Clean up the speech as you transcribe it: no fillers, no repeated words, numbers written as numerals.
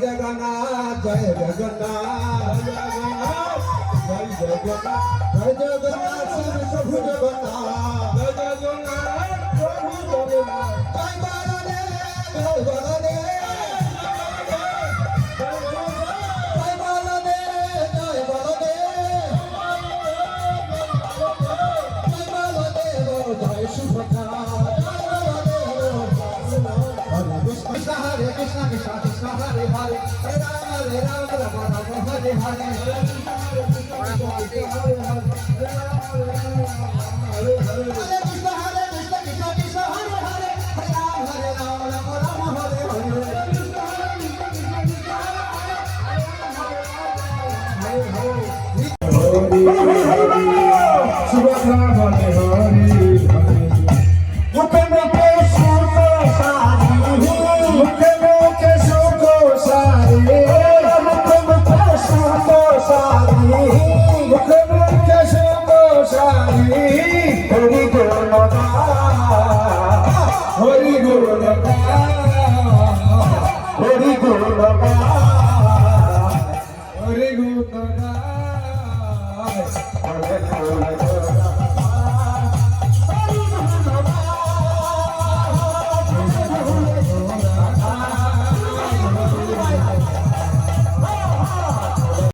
Jagannath Joy Jagannath Joy Jagannath Joy Jagannath Shiva Prabhu Jagannath Joy Jagannath Prabhu Jagannath Joy Baladev Joy Baladev Joy Baladev Joy Baladev Joy Baladev Joy Subhadra Hare Krishna Krishna Krishna Hare Hare Hare Rama Rama Rama Hare Hare Hare Krishna Hare Krishna Krishna Krishna Hare Hare Hare Rama Rama Rama Hare Hare Subhadra Hare Hare Hare